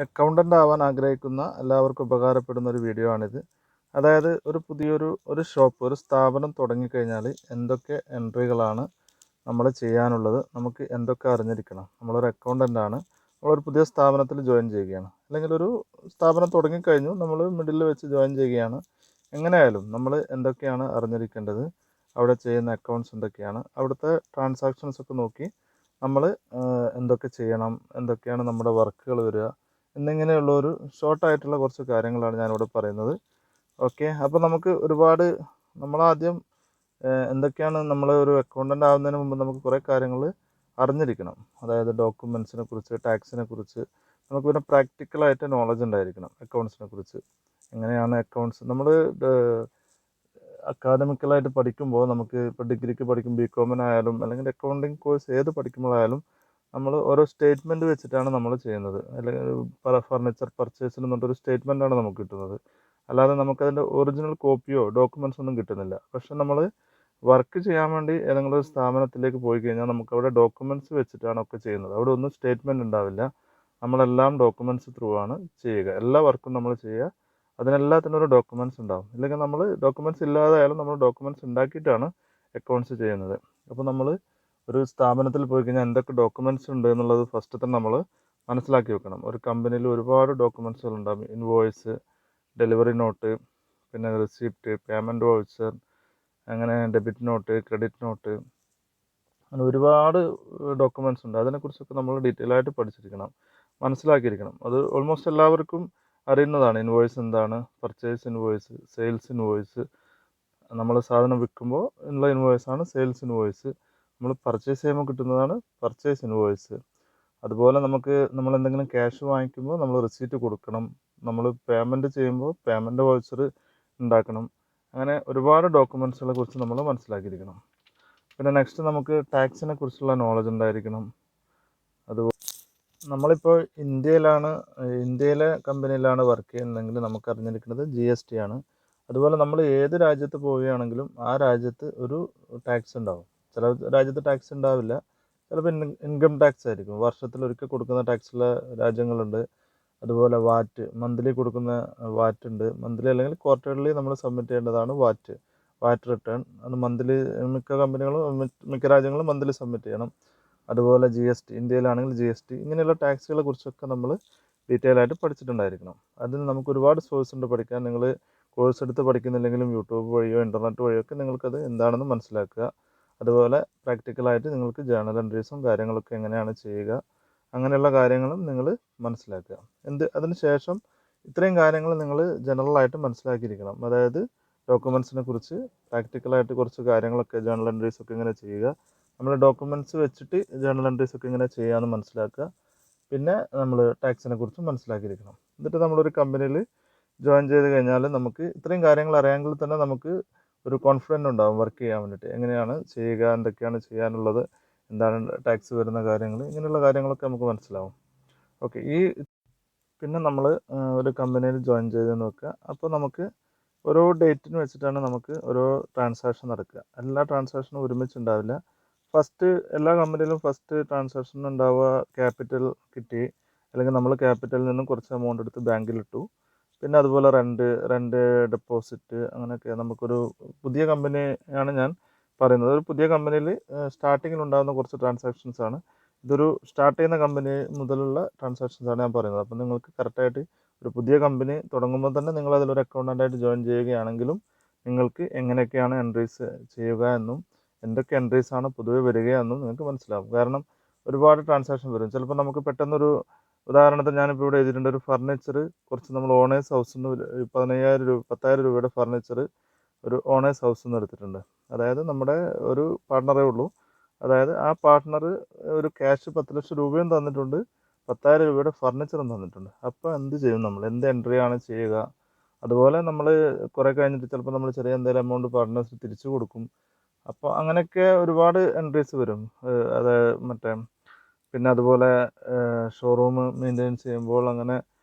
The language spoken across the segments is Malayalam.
അക്കൗണ്ടൻ്റ് ആവാൻ ആഗ്രഹിക്കുന്ന എല്ലാവർക്കും ഉപകാരപ്പെടുന്ന ഒരു വീഡിയോ ആണിത്. അതായത് ഒരു ഷോപ്പ്, ഒരു സ്ഥാപനം തുടങ്ങിക്കഴിഞ്ഞാൽ എന്തൊക്കെ എൻട്രികളാണ് നമ്മൾ ചെയ്യാനുള്ളത്, നമുക്ക് എന്തൊക്കെ അറിഞ്ഞിരിക്കണം. നമ്മളൊരു അക്കൗണ്ടൻ്റ് ആണ്, നമ്മളൊരു പുതിയ സ്ഥാപനത്തിൽ ജോയിൻ ചെയ്യുകയാണ്, അല്ലെങ്കിൽ ഒരു സ്ഥാപനം തുടങ്ങിക്കഴിഞ്ഞു, നമ്മൾ മിഡിൽ വെച്ച് ജോയിൻ ചെയ്യുകയാണ്. എങ്ങനെയായാലും നമ്മൾ എന്തൊക്കെയാണ് അറിഞ്ഞിരിക്കേണ്ടത്, അവിടെ ചെയ്യുന്ന അക്കൗണ്ട്സ് എന്തൊക്കെയാണ്, അവിടുത്തെ ട്രാൻസാക്ഷൻസ് ഒക്കെ നോക്കി നമ്മൾ എന്തൊക്കെ ചെയ്യണം, എന്തൊക്കെയാണ് നമ്മുടെ വർക്കുകൾ വരിക എന്നിങ്ങനെയുള്ള ഒരു ഷോർട്ടായിട്ടുള്ള കുറച്ച് കാര്യങ്ങളാണ് ഞാനിവിടെ പറയുന്നത്. ഓക്കെ, അപ്പോൾ നമുക്ക് നമ്മളാദ്യം എന്തൊക്കെയാണ് നമ്മൾ ഒരു അക്കൗണ്ടൻ്റ് ആവുന്നതിന് മുമ്പ് നമുക്ക് കുറേ കാര്യങ്ങൾ അറിഞ്ഞിരിക്കണം. അതായത് ഡോക്യുമെൻസിനെ കുറിച്ച്, ടാക്സിനെ കുറിച്ച് നമുക്ക് പിന്നെ പ്രാക്ടിക്കലായിട്ട് നോളജ് ഉണ്ടായിരിക്കണം. അക്കൗണ്ട്സിനെ കുറിച്ച് എങ്ങനെയാണ് അക്കൗണ്ട്സ് നമ്മൾ അക്കാദമിക്കലായിട്ട് പഠിക്കുമ്പോൾ, നമുക്ക് ഇപ്പോൾ ഡിഗ്രിക്ക് പഠിക്കും, ബികോമിനായാലും അല്ലെങ്കിൽ അക്കൗണ്ടിങ് കോഴ്സ് ഏത് പഠിക്കുമ്പോഴായാലും നമ്മൾ ഓരോ സ്റ്റേറ്റ്മെൻറ്റ് വെച്ചിട്ടാണ് നമ്മൾ ചെയ്യുന്നത്. അല്ലെങ്കിൽ പല ഫർണിച്ചർ പർച്ചേസിന് എന്നൊരു സ്റ്റേറ്റ്മെൻറ്റാണ് നമുക്ക് കിട്ടുന്നത്. അല്ലാതെ നമുക്കതിൻ്റെ ഒറിജിനൽ കോപ്പിയോ ഡോക്യുമെൻറ്റ്സ് ഒന്നും കിട്ടുന്നില്ല. പക്ഷെ നമ്മൾ വർക്ക് ചെയ്യാൻ വേണ്ടി ഏതെങ്കിലും ഒരു സ്ഥാപനത്തിലേക്ക് പോയി കഴിഞ്ഞാൽ നമുക്കവിടെ ഡോക്യുമെൻറ്റ്സ് വെച്ചിട്ടാണ് ഒക്കെ ചെയ്യുന്നത്. അവിടെ ഒന്നും സ്റ്റേറ്റ്മെൻറ്റ് ഉണ്ടാവില്ല. നമ്മളെല്ലാം ഡോക്യുമെൻറ്റ്സ് ത്രൂ ആണ് ചെയ്യുക. എല്ലാ വർക്കും നമ്മൾ ചെയ്യുക, അതിനെല്ലാത്തിനും ഒരു ഡോക്യുമെൻറ്റ്സ് ഉണ്ടാവും. ഇല്ലെങ്കിൽ നമ്മൾ ഡോക്യുമെൻറ്റ്സ് ഇല്ലാതായാലും നമ്മൾ ഡോക്യുമെൻറ്റ്സ് ഉണ്ടാക്കിയിട്ടാണ് അക്കൗണ്ട്സ് ചെയ്യുന്നത്. അപ്പോൾ നമ്മൾ ഒരു സ്ഥാപനത്തിൽ പോയി കഴിഞ്ഞാൽ എന്തൊക്കെ ഡോക്യുമെൻറ്റ്സ് ഉണ്ട് എന്നുള്ളത് ഫസ്റ്റ് തന്നെ നമ്മൾ മനസ്സിലാക്കി വെക്കണം. ഒരു കമ്പനിയിൽ ഒരുപാട് ഡോക്യുമെൻറ്റ്സുകൾ ഉണ്ടാകും. ഇൻവോയ്സ്, ഡെലിവറി നോട്ട്, പിന്നെ റിസിപ്റ്റ്, പേയ്മെൻറ്റ് വൗച്ചർ, അങ്ങനെ ഡെബിറ്റ് നോട്ട്, ക്രെഡിറ്റ് നോട്ട്, അങ്ങനെ ഒരുപാട് ഡോക്യുമെൻറ്റ്സ് ഉണ്ട്. അതിനെക്കുറിച്ചൊക്കെ നമ്മൾ ഡീറ്റെയിൽ ആയിട്ട് പഠിച്ചിരിക്കണം, മനസ്സിലാക്കിയിരിക്കണം. അത് ഓൾമോസ്റ്റ് എല്ലാവർക്കും അറിയുന്നതാണ്. ഇൻവോയ്സ് എന്താണ്, പർച്ചേസ് ഇൻവോയ്സ്, സെയിൽസ് ഇൻവോയ്സ്, നമ്മൾ സാധനം വിൽക്കുമ്പോൾ ഉള്ള ഇൻവോയ്സാണ് സെയിൽസ് ഇൻവോയ്സ്. നമ്മൾ പർച്ചേസ് ചെയ്യുമ്പോൾ കിട്ടുന്നതാണ് പർച്ചേസ് ഇൻവോയ്സ്. അതുപോലെ നമ്മൾ എന്തെങ്കിലും ക്യാഷ് വാങ്ങിക്കുമ്പോൾ നമ്മൾ റിസീറ്റ് കൊടുക്കണം. നമ്മൾ പേയ്മെൻറ്റ് ചെയ്യുമ്പോൾ പേയ്മെൻറ്റ് വൗച്ചർ ഉണ്ടാക്കണം. അങ്ങനെ ഒരുപാട് ഡോക്യുമെൻറ്റ്സുകളെ കുറിച്ച് നമ്മൾ മനസ്സിലാക്കിയിരിക്കണം. പിന്നെ നെക്സ്റ്റ് നമുക്ക് ടാക്സിനെ കുറിച്ചുള്ള നോളജ് ഉണ്ടായിരിക്കണം. അതുപോലെ നമ്മളിപ്പോൾ ഇന്ത്യയിലെ കമ്പനിയിലാണ് വർക്ക് ചെയ്യുന്നതെങ്കിൽ നമുക്ക് അറിഞ്ഞിരിക്കുന്നത് GST ആണ്. അതുപോലെ നമ്മൾ ഏത് രാജ്യത്ത് പോവുകയാണെങ്കിലും ആ രാജ്യത്ത് ഒരു ടാക്സ് ഉണ്ടാവും. ചില രാജ്യത്ത് ടാക്സ് ഉണ്ടാവില്ല, ചിലപ്പോൾ ഇൻകം ടാക്സ് ആയിരിക്കും. വർഷത്തിലൊരിക്കൽ കൊടുക്കുന്ന ടാക്സുള്ള രാജ്യങ്ങളുണ്ട്. അതുപോലെ വാറ്റ്, മന്ത്ലി കൊടുക്കുന്ന വാറ്റ് ഉണ്ട്. മന്ത്ലി അല്ലെങ്കിൽ ക്വാർട്ടർലി നമ്മൾ സബ്മിറ്റ് ചെയ്യേണ്ടതാണ് വാറ്റ് റിട്ടേൺ. അത് മന്ത്ലി മിക്ക രാജ്യങ്ങളും മന്ത്ലി സബ്മിറ്റ് ചെയ്യണം. അതുപോലെ GST, ഇന്ത്യയിലാണെങ്കിൽ GST, ഇങ്ങനെയുള്ള ടാക്സുകളെ കുറിച്ചൊക്കെ നമ്മൾ ഡീറ്റെയിൽ ആയിട്ട് പഠിച്ചിട്ടുണ്ടായിരിക്കണം. അതിന് നമുക്ക് ഒരുപാട് സോഴ്സ് ഉണ്ട് പഠിക്കാൻ. നിങ്ങൾ കോഴ്സ് എടുത്ത് പഠിക്കുന്നില്ലെങ്കിലും യൂട്യൂബ് വഴിയോ ഇൻ്റർനെറ്റ് വഴിയോ ഒക്കെ നിങ്ങൾക്കത് എന്താണെന്ന് മനസ്സിലാക്കുക. അതുപോലെ പ്രാക്ടിക്കലായിട്ട് നിങ്ങൾക്ക് ജേർണൽ എൻട്രീസും കാര്യങ്ങളൊക്കെ എങ്ങനെയാണ് ചെയ്യുക, അങ്ങനെയുള്ള കാര്യങ്ങളും നിങ്ങൾ മനസ്സിലാക്കുക. അതിന് ശേഷം ഇത്രയും കാര്യങ്ങൾ നിങ്ങൾ ജനറലായിട്ട് മനസ്സിലാക്കിയിരിക്കണം. അതായത് ഡോക്യുമെൻറ്റ്സിനെ കുറിച്ച് പ്രാക്ടിക്കലായിട്ട് കുറച്ച് കാര്യങ്ങളൊക്കെ, ജേർണൽ എൻട്രീസൊക്കെ എങ്ങനെ ചെയ്യുക, നമ്മൾ ഡോക്യുമെൻറ്റ്സ് വെച്ചിട്ട് ജേർണൽ എൻട്രീസൊക്കെ എങ്ങനെ ചെയ്യാമെന്ന് മനസ്സിലാക്കുക. പിന്നെ നമ്മൾ ടാക്സിനെ കുറിച്ച് മനസ്സിലാക്കിയിരിക്കണം. എന്നിട്ട് നമ്മളൊരു കമ്പനിയിൽ ജോയിൻ ചെയ്ത് കഴിഞ്ഞാൽ നമുക്ക് ഇത്രയും കാര്യങ്ങൾ അറിയാമെങ്കിൽ തന്നെ നമുക്ക് ഒരു കോൺഫിഡൻറ്റ് ഉണ്ടാകും വർക്ക് ചെയ്യാൻ വേണ്ടിയിട്ട്. എങ്ങനെയാണ് ചെയ്യുക, എന്തൊക്കെയാണ് ചെയ്യാനുള്ളത്, എന്താണ് ടാക്സ് വരുന്ന കാര്യങ്ങൾ, ഇങ്ങനെയുള്ള കാര്യങ്ങളൊക്കെ നമുക്ക് മനസ്സിലാവും. ഓക്കെ, പിന്നെ നമ്മൾ ഒരു കമ്പനിയിൽ ജോയിൻ ചെയ്തെന്ന് വെക്കുക. അപ്പോൾ നമുക്ക് ഓരോ ഡേറ്റിന് വെച്ചിട്ടാണ് നമുക്ക് ഓരോ ട്രാൻസാക്ഷൻ നടക്കുക. എല്ലാ ട്രാൻസാക്ഷനും ഒരുമിച്ചുണ്ടാവില്ല. എല്ലാ കമ്പനിയിലും ഫസ്റ്റ് ട്രാൻസാക്ഷൻ ഉണ്ടാവുക ക്യാപിറ്റൽ കിട്ടി, അല്ലെങ്കിൽ നമ്മൾ ക്യാപിറ്റലിൽ നിന്നും കുറച്ച് എമൗണ്ട് എടുത്ത് ബാങ്കിലിട്ടു. പിന്നെ അതുപോലെ റെൻറ്റ് ഡെപ്പോസിറ്റ്, അങ്ങനെയൊക്കെ. നമുക്കൊരു പുതിയ കമ്പനിയാണ് ഞാൻ പറയുന്നത്. ഒരു പുതിയ കമ്പനിയിൽ സ്റ്റാർട്ടിങ്ങിൽ ഉണ്ടാകുന്ന കുറച്ച് ട്രാൻസാക്ഷൻസ് ആണ്. ഇതൊരു സ്റ്റാർട്ട് ചെയ്യുന്ന കമ്പനി മുതലുള്ള ട്രാൻസാക്ഷൻസ് ആണ് ഞാൻ പറയുന്നത്. അപ്പോൾ നിങ്ങൾക്ക് കറക്റ്റായിട്ട് ഒരു പുതിയ കമ്പനി തുടങ്ങുമ്പോൾ തന്നെ നിങ്ങൾ അതിലൊരു അക്കൗണ്ടൻ്റായിട്ട് ജോയിൻ ചെയ്യുകയാണെങ്കിലും നിങ്ങൾക്ക് എങ്ങനെയൊക്കെയാണ് എൻട്രീസ് ചെയ്യുക എന്നും എന്തൊക്കെ എൻട്രീസാണ് പൊതുവെ വരികയെന്നും നിങ്ങൾക്ക് മനസ്സിലാവും. കാരണം ഒരുപാട് ട്രാൻസാക്ഷൻ വരും. ചിലപ്പോൾ നമുക്ക് പെട്ടെന്നൊരു ഉദാഹരണത്തിന് ഞാനിപ്പോൾ ഇവിടെ എഴുതിയിട്ടുണ്ട്, ഒരു ഫർണിച്ചർ കുറച്ച് നമ്മൾ ഓണേഴ്സ് ഹൗസിൽ നിന്ന് 10,000 രൂപയുടെ ഫർണിച്ചർ ഒരു ഓണേഴ്സ് ഹൗസിൽ നിന്ന് എടുത്തിട്ടുണ്ട്. അതായത് നമ്മുടെ ഒരു പാർട്ട്ണറേ ഉള്ളൂ. അതായത് ആ പാർട്ട്ണർ ഒരു ക്യാഷ് 10 ലക്ഷം രൂപയും തന്നിട്ടുണ്ട്, 10,000 രൂപയുടെ ഫർണിച്ചറും തന്നിട്ടുണ്ട്. അപ്പോൾ എന്ത് ചെയ്യും, നമ്മൾ എന്ത് എൻട്രിയാണ് ചെയ്യുക? അതുപോലെ നമ്മൾ കുറേ കഴിഞ്ഞിട്ട് ചിലപ്പോൾ നമ്മൾ ചെറിയ എന്തെങ്കിലും എമൗണ്ട് പാർട്ട്നേഴ്സ് തിരിച്ചു കൊടുക്കും. അപ്പോൾ അങ്ങനെയൊക്കെ ഒരുപാട് എൻട്രീസ് വരും. അത് പിന്നെ അതുപോലെ ഷോറൂം മെയിൻ്റെനൻസ് ചെയ്യുമ്പോൾ അങ്ങനെ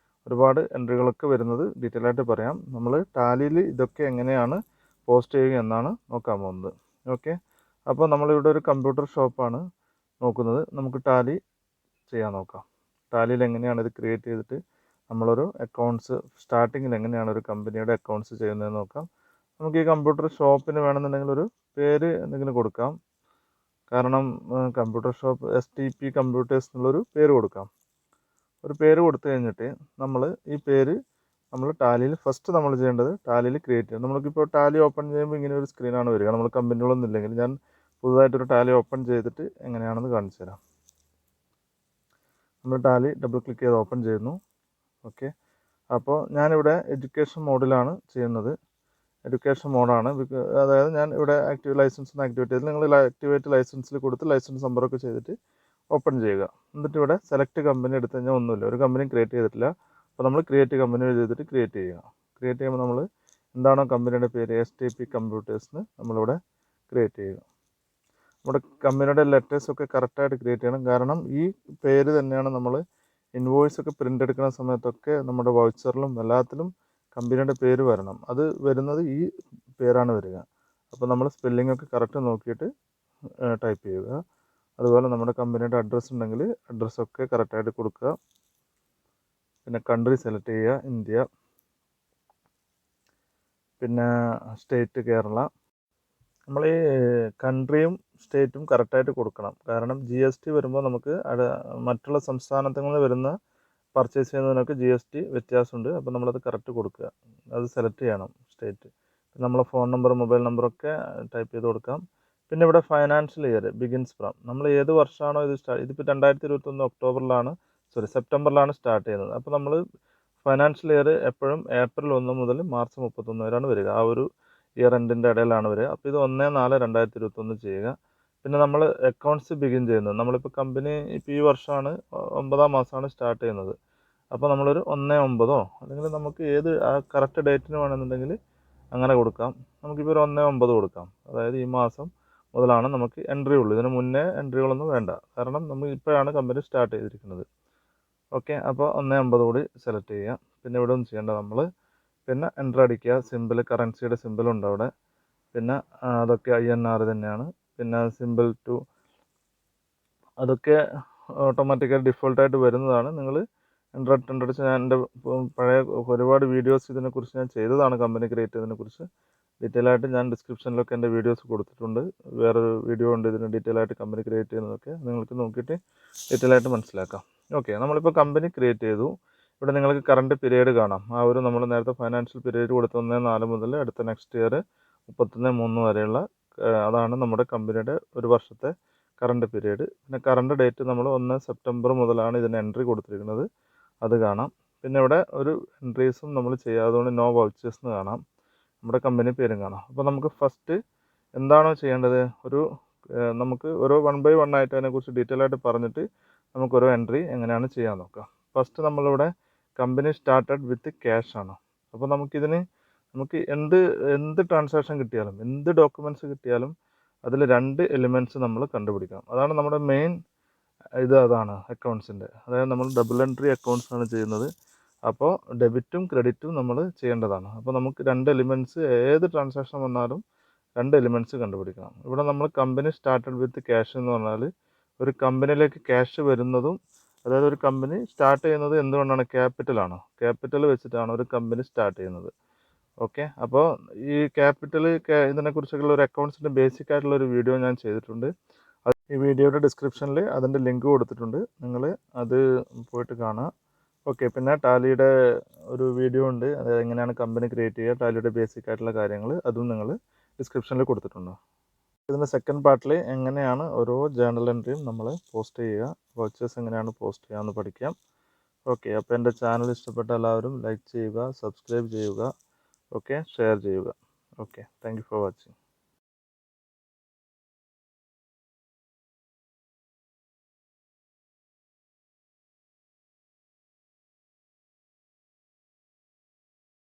ഒരുപാട് എൻട്രികളൊക്കെ വരുന്നത് ഡീറ്റെയിൽ ആയിട്ട് പറയാം. നമ്മൾ ടാലിയിൽ ഇതൊക്കെ എങ്ങനെയാണ് പോസ്റ്റ് ചെയ്യുക എന്നാണ് നോക്കാൻ പോകുന്നത്. ഓക്കെ, അപ്പോൾ നമ്മളിവിടെ ഒരു കമ്പ്യൂട്ടർ ഷോപ്പാണ് നോക്കുന്നത്. നമുക്ക് ടാലി ചെയ്യാൻ നോക്കാം. ടാലിയിൽ എങ്ങനെയാണ് ഇത് ക്രിയേറ്റ് ചെയ്തിട്ട് നമ്മളൊരു അക്കൗണ്ട്സ് സ്റ്റാർട്ടിങ്ങിൽ എങ്ങനെയാണ് ഒരു കമ്പനിയുടെ അക്കൗണ്ട്സ് ചെയ്യുന്നതെന്ന് നോക്കാം. നമുക്ക് ഈ കമ്പ്യൂട്ടർ ഷോപ്പിന് വേണമെന്നുണ്ടെങ്കിൽ ഒരു പേര് എന്തെങ്കിലും കൊടുക്കാം. കാരണം കമ്പ്യൂട്ടർ ഷോപ്പ് STP കമ്പ്യൂട്ടേഴ്സ് എന്നുള്ളൊരു പേര് കൊടുക്കാം. ഒരു പേര് കൊടുത്തു കഴിഞ്ഞിട്ട് നമ്മൾ ഈ പേര് നമ്മൾ ടാലിയിൽ ഫസ്റ്റ് നമ്മൾ ചെയ്യേണ്ടത് ടാലിയിൽ ക്രിയേറ്റ് ചെയ്യണം. നമുക്കിപ്പോൾ ടാലി ഓപ്പൺ ചെയ്യുമ്പോൾ ഇങ്ങനെ ഒരു സ്ക്രീനാണ് വരിക. നമ്മൾ കമ്പനികളൊന്നും ഇല്ലെങ്കിൽ ഞാൻ പുതുതായിട്ടൊരു ടാലി ഓപ്പൺ ചെയ്തിട്ട് എങ്ങനെയാണെന്ന് കാണിച്ചു തരാം. നമ്മൾ ടാലി ഡബിൾ ക്ലിക്ക് ചെയ്ത് ഓപ്പൺ ചെയ്യുന്നു. ഓക്കെ, അപ്പോൾ ഞാനിവിടെ എഡ്യൂക്കേഷൻ മോഡിലാണ് ചെയ്യുന്നത്. എഡ്യൂക്കേഷൻ മോഡാണ്. അതായത് ഞാൻ ഇവിടെ ആക്റ്റീവ് ലൈസൻസ് ആക്ടിവേറ്റ് ചെയ്ത് നിങ്ങൾ ആക്ടിവേറ്റ് ലൈസൻസിൽ കൊടുത്ത് ലൈസൻസ് നമ്പറൊക്കെ ചെയ്തിട്ട് ഓപ്പൺ ചെയ്യുക. എന്നിട്ട് ഇവിടെ സെലക്ട് കമ്പനി എടുത്തു കഴിഞ്ഞാൽ ഒന്നുമില്ല, ഒരു കമ്പനിയും ക്രിയേറ്റ് ചെയ്തിട്ടില്ല. അപ്പോൾ നമ്മൾ ക്രിയേറ്റ് കമ്പനി ചെയ്തിട്ട് ക്രിയേറ്റ് ചെയ്യുക. ക്രിയേറ്റ് ചെയ്യുമ്പോൾ നമ്മൾ എന്താണോ കമ്പനിയുടെ പേര് STP കമ്പ്യൂട്ടേഴ്സിന് നമ്മളിവിടെ ക്രിയേറ്റ് ചെയ്യുക. നമ്മുടെ കമ്പനിയുടെ ലെറ്റേഴ്സൊക്കെ കറക്റ്റായിട്ട് ക്രിയേറ്റ് ചെയ്യണം. കാരണം ഈ പേര് തന്നെയാണ് നമ്മൾ ഇൻവോയ്സ് ഒക്കെ പ്രിൻ്റ് എടുക്കുന്ന സമയത്തൊക്കെ നമ്മുടെ വൗച്ചറിലും എല്ലാത്തിലും കമ്പനിയുടെ പേര് വരണം. അത് വരുന്നത് ഈ പേരാണ് വരിക. അപ്പോൾ നമ്മൾ സ്പെല്ലിംഗ് ഒക്കെ കറക്റ്റ് നോക്കിയിട്ട് ടൈപ്പ് ചെയ്യുക. അതുപോലെ നമ്മുടെ കമ്പനിയുടെ അഡ്രസ്സ് ഉണ്ടെങ്കിൽ അഡ്രസ്സൊക്കെ കറക്റ്റായിട്ട് കൊടുക്കുക. പിന്നെ കൺട്രി സെലക്ട് ചെയ്യുക, ഇന്ത്യ. പിന്നെ സ്റ്റേറ്റ് കേരള. നമ്മൾ ഈ കൺട്രിയും സ്റ്റേറ്റും കറക്റ്റായിട്ട് കൊടുക്കണം. കാരണം GST വരുമ്പോൾ നമുക്ക് മറ്റുള്ള സംസ്ഥാനത്തിൽ നിന്ന് വരുന്ന പർച്ചേസ് ചെയ്യുന്നതിനൊക്കെ GST വ്യത്യാസമുണ്ട്. അപ്പോൾ നമ്മളത് കറക്റ്റ് കൊടുക്കുക, അത് സെലക്ട് ചെയ്യണം സ്റ്റേറ്റ്. നമ്മളെ ഫോൺ നമ്പർ മൊബൈൽ നമ്പറൊക്കെ ടൈപ്പ് ചെയ്ത് കൊടുക്കാം. പിന്നെ ഇവിടെ ഫൈനാൻഷ്യൽ ഇയർ ബിഗിൻസ് ഫ്രം നമ്മൾ ഏത് വർഷമാണോ ഇതിപ്പോൾ 2021 സെപ്റ്റംബറിലാണ് സ്റ്റാർട്ട് ചെയ്യുന്നത്. അപ്പോൾ നമ്മൾ ഫൈനാൻഷ്യൽ ഇയർ എപ്പോഴും ഏപ്രിൽ 1 മുതൽ മാർച്ച് 31 വരെയാണ് വരിക. ആ ഒരു ഇയർ എൻഡിൻ്റെ ഇടയിലാണ് വരിക. അപ്പോൾ ഇത് 1/4/2021 ചെയ്യുക. പിന്നെ നമ്മൾ അക്കൗണ്ട്സ് ബിഗിൻ ചെയ്യുന്നത് നമ്മളിപ്പോൾ കമ്പനി ഇപ്പോൾ ഈ വർഷമാണ് 9-ാം മാസമാണ് സ്റ്റാർട്ട് ചെയ്യുന്നത്. അപ്പോൾ നമ്മളൊരു 1/9 അല്ലെങ്കിൽ നമുക്ക് ഏത് ആ കറക്റ്റ് ഡേറ്റിന് വേണമെന്നുണ്ടെങ്കിൽ അങ്ങനെ കൊടുക്കാം. നമുക്കിപ്പോൾ ഒരു 1/9 കൊടുക്കാം. അതായത് ഈ മാസം മുതലാണ് നമുക്ക് എൻട്രി ഉള്ളൂ. ഇതിന് മുന്നേ എൻട്രികളൊന്നും വേണ്ട, കാരണം നമ്മൾ ഇപ്പോഴാണ് കമ്പനി സ്റ്റാർട്ട് ചെയ്തിരിക്കുന്നത്. ഓക്കെ, അപ്പോൾ 1/50 കൂടി സെലക്ട് ചെയ്യുക. പിന്നെ ഇവിടെ ഒന്നും ചെയ്യേണ്ട നമ്മൾ പിന്നെ എൻ്റർ അടിക്കുക. സിമ്പിൾ കറൻസിയുടെ സിമ്പിളുണ്ട് അവിടെ. പിന്നെ അതൊക്കെ INR തന്നെയാണ്. പിന്നെ സിമ്പിൾ ടു അതൊക്കെ ഓട്ടോമാറ്റിക്കായി ഡിഫോൾട്ടായിട്ട് വരുന്നതാണ്. നിങ്ങൾ എൻ്റർ അടിച്ച് ഞാൻ എൻ്റെ പഴയ ഒരുപാട് വീഡിയോസ് ഇതിനെക്കുറിച്ച് ഞാൻ ചെയ്തതാണ്. കമ്പനി ക്രിയേറ്റ് ചെയ്തതിനെക്കുറിച്ച് ഡീറ്റെയിൽ ആയിട്ട് ഞാൻ ഡിസ്ക്രിപ്ഷനിലൊക്കെ എൻ്റെ വീഡിയോസ് കൊടുത്തിട്ടുണ്ട്. വേറൊരു വീഡിയോ ഉണ്ട് ഇതിന് ഡീറ്റെയിൽ ആയിട്ട് കമ്പനി ക്രിയേറ്റ് ചെയ്യുന്നതൊക്കെ നിങ്ങൾക്ക് നോക്കിയിട്ട് ഡീറ്റെയിൽ ആയിട്ട് മനസ്സിലാക്കാം. ഓക്കെ, നമ്മളിപ്പോൾ കമ്പനി ക്രിയേറ്റ് ചെയ്തു. ഇവിടെ നിങ്ങൾക്ക് കറണ്ട് പീരീഡ് കാണാം. ആ ഒരു നമ്മൾ നേരത്തെ ഫൈനാൻഷ്യൽ പീരീഡ് കൊടുത്ത 1/4 മുതൽ അടുത്ത നെക്സ്റ്റ് ഇയർ 31/3 വരെയുള്ള അതാണ് നമ്മുടെ കമ്പനിയുടെ ഒരു വർഷത്തെ കറണ്ട് പീരീഡ്. പിന്നെ കറണ്ട് ഡേറ്റ് നമ്മൾ 1 സെപ്റ്റംബർ മുതലാണ് ഇതിന് എൻട്രി കൊടുത്തിരിക്കുന്നത്, അത് കാണാം. പിന്നെ ഇവിടെ ഒരു എൻട്രീസും നമ്മൾ ചെയ്യാത്തതുകൊണ്ട് നോ വൗച്ചേഴ്സ് എന്ന് കാണാം. നമ്മുടെ കമ്പനി പേരും കാണാം. അപ്പോൾ നമുക്ക് ഫസ്റ്റ് എന്താണോ ചെയ്യേണ്ടത് നമുക്ക് ഓരോ 1 by 1 ആയിട്ട് അതിനെക്കുറിച്ച് ഡീറ്റെയിൽ ആയിട്ട് പറഞ്ഞിട്ട് നമുക്കൊരു എൻട്രി എങ്ങനെയാണ് ചെയ്യാൻ നോക്കാം. ഫസ്റ്റ് നമ്മളിവിടെ കമ്പനി സ്റ്റാർട്ടഡ് വിത്ത് ക്യാഷ് ആണ്. അപ്പോൾ നമുക്ക് എന്ത് ട്രാൻസാക്ഷൻ കിട്ടിയാലും എന്ത് ഡോക്യുമെൻറ്റ്സ് കിട്ടിയാലും അതിൽ 2 എലിമെൻറ്റ്സ് നമ്മൾ കണ്ടുപിടിക്കണം. അതാണ് നമ്മുടെ മെയിൻ അതാണ് അക്കൗണ്ട്സിൻ്റെ. അതായത് നമ്മൾ ഡബിൾ എൻട്രി അക്കൗണ്ട്സ് ആണ് ചെയ്യുന്നത്. അപ്പോൾ ഡെബിറ്റും ക്രെഡിറ്റും നമ്മൾ ചെയ്യേണ്ടതാണ്. അപ്പോൾ നമുക്ക് 2 എലിമെൻറ്റ്സ് ഏത് ട്രാൻസാക്ഷൻ വന്നാലും 2 എലിമെൻറ്റ്സ് കണ്ടുപിടിക്കണം. ഇവിടെ നമ്മൾ കമ്പനി സ്റ്റാർട്ടഡ് വിത്ത് ക്യാഷ് എന്ന് പറഞ്ഞാൽ ഒരു കമ്പനിയിലേക്ക് ക്യാഷ് വരുന്നതും, അതായത് ഒരു കമ്പനി സ്റ്റാർട്ട് ചെയ്യുന്നത് എന്തുകൊണ്ടാണ്? ക്യാപിറ്റലാണ്. ക്യാപിറ്റൽ വെച്ചിട്ടാണ് ഒരു കമ്പനി സ്റ്റാർട്ട് ചെയ്യുന്നത്. ഓക്കെ, അപ്പോൾ ഈ ഇതിനെക്കുറിച്ചൊക്കെയുള്ള ഒരു അക്കൗണ്ട്സിൻ്റെ ബേസിക് ആയിട്ടുള്ള ഒരു വീഡിയോ ഞാൻ ചെയ്തിട്ടുണ്ട്. ഈ വീഡിയോയുടെ ഡിസ്ക്രിപ്ഷനിൽ അതിൻ്റെ ലിങ്ക് കൊടുത്തിട്ടുണ്ട്, നിങ്ങൾ അത് പോയിട്ട് കാണുക. ഓക്കെ, പിന്നെ ടാലിയുടെ ഒരു വീഡിയോ ഉണ്ട്, അത് എങ്ങനെയാണ് കമ്പനി ക്രിയേറ്റ് ചെയ്യുക, ടാലിയുടെ ബേസിക് ആയിട്ടുള്ള കാര്യങ്ങൾ, അതും നിങ്ങൾ ഡിസ്ക്രിപ്ഷനിൽ കൊടുത്തിട്ടുണ്ട്. ഇതിൻ്റെ സെക്കൻഡ് പാർട്ടിൽ എങ്ങനെയാണ് ഓരോ ജേർണൽ എൻട്രിയും നമ്മൾ പോസ്റ്റ് ചെയ്യുക, വൗച്ചേഴ്സ് എങ്ങനെയാണ് പോസ്റ്റ് ചെയ്യുക എന്ന് പഠിക്കാം. ഓക്കെ, അപ്പോൾ എൻ്റെ ചാനൽ ഇഷ്ടപ്പെട്ട എല്ലാവരും ലൈക്ക് ചെയ്യുക, സബ്സ്ക്രൈബ് ചെയ്യുക, ഓക്കെ, ഷെയർ ചെയ്യുക. Okay, thank you for watching.